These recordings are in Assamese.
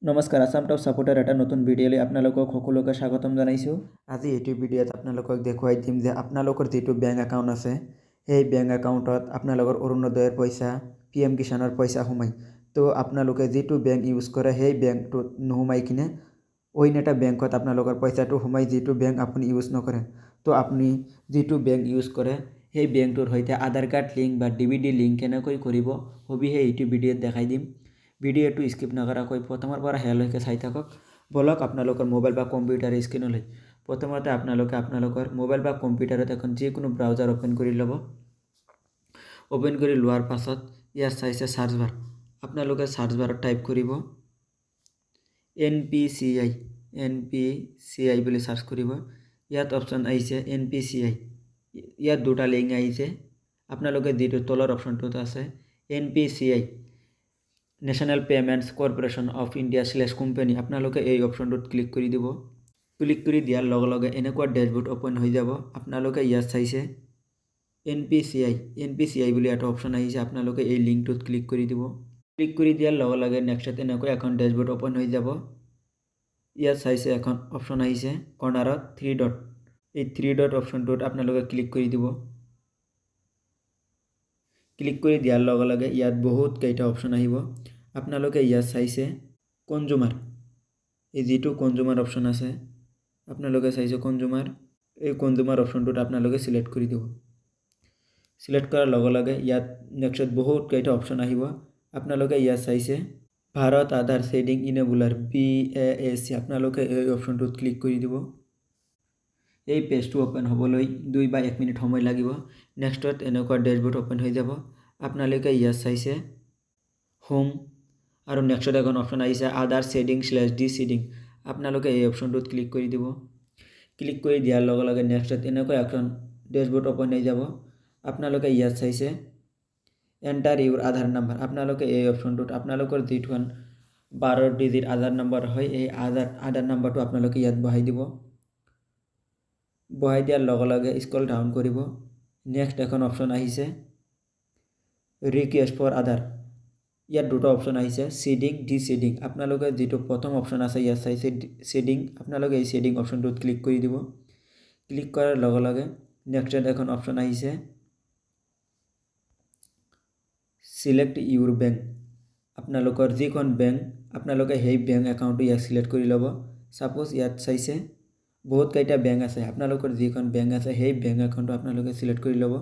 নমস্কাৰ আসাম টপ সাপোৰ্টাৰ এটা নতুন ভিডিঅ'লৈ আপোনালোকক সকলোকে স্বাগতম জনাইছোঁ। আজি এইটো ভিডিঅ'ত আপোনালোকক দেখুৱাই দিম যে আপোনালোকৰ যিটো বেংক একাউণ্ট আছে সেই বেংক একাউণ্টত আপোনালোকৰ অৰুণোদয়ৰ পইচা PM কিষাণৰ পইচা সোমায়। তো আপোনালোকে যিটো বেংক ইউজ কৰে সেই বেংকটোত নোসোমাই কিনে অইন এটা বেংকত আপোনালোকৰ পইচাটো সোমায়, যিটো বেংক আপুনি ইউজ নকৰে। তো আপুনি যিটো বেংক ইউজ কৰে সেই বেংকটোৰ সৈতে আধাৰ কাৰ্ড লিংক বা DVD লিংক কেনেকৈ কৰিব সবিশেষ এইটো ভিডিঅ'ত দেখাই দিম। ভিডিঅ'টো স্কিপ নকৰাকৈ প্ৰথমৰ পৰা শেষলৈকে চাই থাকক। বলক আপোনালোকৰ মোবাইল বা কম্পিউটাৰ স্ক্ৰীনলৈ। প্ৰথমতে আপোনালোকে আপোনালোকৰ মোবাইল বা কম্পিউটাৰত এখন যিকোনো ব্ৰাউজাৰ অ'পেন কৰি ল'ব। অ'পেন কৰি লোৱাৰ পাছত ইয়াত চাইছে সাৰ্চ বাৰ, আপোনালোকে সাৰ্চ বাৰত টাইপ কৰিব NPCI বুলি সাৰ্চ কৰিব। ইয়াত অপশ্যন আহিছে NPCI, ইয়াত দুটা লিংক আহিছে। আপোনালোকে যিটো তলৰ অপশ্যনটোত আছে NPCI national payments corporation of India /company, আপোনালোকে এই অপশ্যনটোত ক্লিক কৰি দিব। ক্লিক কৰি দিয়াৰ লগে লগে এনেকুৱা ডেছবৰ্ড অ'পেন হৈ যাব। আপোনালোকে ইয়াত চাইছে NPCI বুলি এটা অপশ্যন আহিছে, আপোনালোকে এই লিংকটোত ক্লিক কৰি দিব। ক্লিক কৰি দিয়াৰ লগে লগে নেক্সটত এনেকৈ এখন ডেছবৰ্ড অ'পেন হৈ যাব। ইয়াত চাইছে এখন অপশ্যন আহিছে কৰ্ণাৰত 3 ডট, এই 3 ডট অপশ্যনটোত আপোনালোকে ক্লিক কৰি দিব। ক্লিক কৰি দিয়াৰ লগে লগে ইয়াত বহুত কেইটা অপশ্যন আহিব। আপোনালোকে ইয়াত চাইছে কনজুমাৰ, এই যিটো কনজুমাৰ অপশ্যন আছে আপোনালোকে চাইছে কনজুমাৰ, এই কনজুমাৰ অপশ্যনটোত আপোনালোকে সিলেক্ট কৰি দিব। সিলেক্ট কৰাৰ লগে লগে ইয়াত নেক্সটত বহুত কেইটা অপশ্যন আহিব। আপোনালোকে ইয়াত চাইছে ভাৰত আধাৰ শেডিং ইনেবলাৰ BAC, আপোনালোকে এই অপশ্যনটোত ক্লিক কৰি দিব। এই পেজটো অ'পেন হ'বলৈ 2 বা 1 মিনিট সময় লাগিব। নেক্সটত এনেকুৱা ডেছবৰ্ড অ'পেন হৈ যাব। আপোনালোকে ইয়াত চাইছে হোম আৰু নেক্সটত এখন অপশ্যন আহিছে আধাৰ /D শেডিং, আপোনালোকে এই অপশ্যনটোত ক্লিক কৰি দিব। ক্লিক কৰি দিয়াৰ লগে লগে নেক্সটত এনেকুৱা এখন ডেছবৰ্ড অ'পেন হৈ যাব। আপোনালোকে ইয়াত চাইছে এণ্টাৰ ইউৰ আধাৰ নাম্বাৰ, আপোনালোকে এই অপশ্যনটোত আপোনালোকৰ যিখন 12 ডিজিট আধাৰ নম্বৰ হয় এই আধাৰ নাম্বাৰটো আপোনালোকে ইয়াত বহাই দিব। বহাই দিয়াৰ লগে লগে স্ক্ৰল ডাউন কৰিব। নেক্সট এখন অপশ্যন আহিছে ৰিকুৱেষ্ট ফৰ আধাৰ, ইয়াত দুটা অপশ্যন আহিছে D শেডিং, আপোনালোকে যিটো প্ৰথম অপশ্যন আছে ইয়াত চাইছে শেডিং, আপোনালোকে এই শেডিং অপশ্যনটোত ক্লিক কৰি দিব। ক্লিক কৰাৰ লগে লগে নেক্সট এখন অপশ্যন আহিছে সিলেক্ট ইউৰ বেংক, আপোনালোকৰ যিখন বেংক আপোনালোকে সেই বেংক একাউণ্টটো ইয়াত সিলেক্ট কৰি ল'ব। সাপোজ ইয়াত চাইছে বহুত কেইটা বেংক আছে, আপোনালোকৰ যিখন বেংক আছে সেই বেংক একাউণ্টটো আপোনালোকে সিলেক্ট কৰি ল'ব।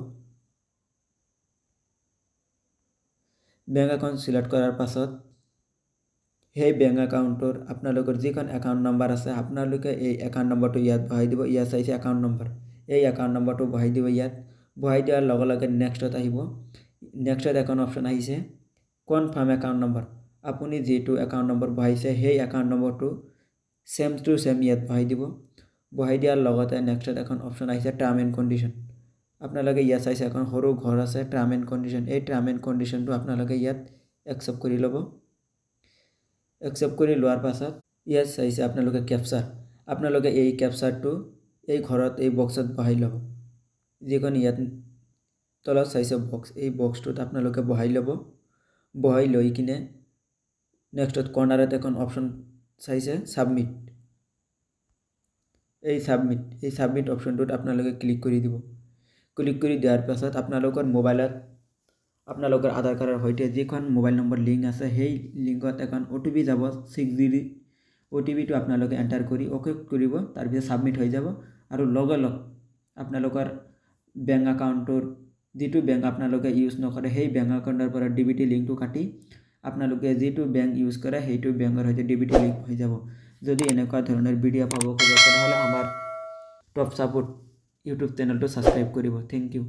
বেংক একাউণ্ট সিলেক্ট কৰাৰ পাছত সেই বেংক একাউণ্টৰ আপোনালোকৰ যিখন একাউণ্ট নম্বৰ আছে আপোনালোকে এই একাউণ্ট নম্বৰটো ইয়াত বহাই দিব। ইয়াত চাইছে একাউণ্ট নম্বৰ, এই একাউণ্ট নম্বৰটো বহাই দিব। ইয়াত বহাই দিয়াৰ লগে লগে নেক্সটত আহিব। নেক্সটত এখন অপশ্যন আহিছে কনফাৰ্ম একাউণ্ট নম্বৰ, আপুনি যিটো একাউণ্ট নম্বৰ বহাইছে সেই একাউণ্ট নম্বৰটো ছেম টু ছেম ইয়াত বহাই দিব। বহাই দিয়াৰ লগতে নেক্সটত এখন অপশ্যন আহিছে টাৰ্ম এণ্ড কণ্ডিশ্যন, আপোনালোকে ইয়াত চাইছে এখন সৰু ঘৰ আছে টাৰ্ম এণ্ড কণ্ডিশ্যন, এই টাৰ্ম এণ্ড কণ্ডিশ্যনটো আপোনালোকে ইয়াত একচেপ্ট কৰি ল'ব। একচেপ্ট কৰি লোৱাৰ পাছত ইয়াত চাইছে আপোনালোকে কেপচাৰ, আপোনালোকে এই কেপচাৰটো এই ঘৰত এই বক্সত বহাই ল'ব। যিখন ইয়াত তলত চাইছে বক্স, এই বক্সটোত আপোনালোকে বহাই ল'ব। বহাই লৈ কিনে নেক্সটত কৰ্ণাৰত এখন অপশ্যন চাইছে ছাবমিট, এই ছাবমিট অপশ্যনটোত আপোনালোকে ক্লিক কৰি দিব। ক্লিক কৰি দিয়াৰ পাছত আপোনালোকৰ মোবাইলত আপোনালোকৰ আধাৰ কাৰ্ডৰ সৈতে যিখন মোবাইল নম্বৰ লিংক আছে সেই লিংকত এখন OTP যাব 6GB, OTPটো আপোনালোকে এণ্টাৰ কৰি অ'কে কৰিব। তাৰপিছত ছাবমিট হৈ যাব আৰু লগে লগে আপোনালোকৰ বেংক একাউণ্টৰ যিটো বেংক আপোনালোকে ইউজ নকৰে সেই বেংক একাউণ্টৰ পৰা DBT লিংকটো কাটি আপোনালোকে যিটো বেংক ইউজ কৰে সেইটো বেংকৰ সৈতে DBT লিংক হৈ যাব। যদি এনেকুৱা ধৰণৰ ভিডিঅ' পাব খোজে তেনেহ'লে আমাৰ টপ ছাপোৰ্ট ইউটিউব চেনেলটো ছাবস্ক্ৰাইব কৰিব। Thank U.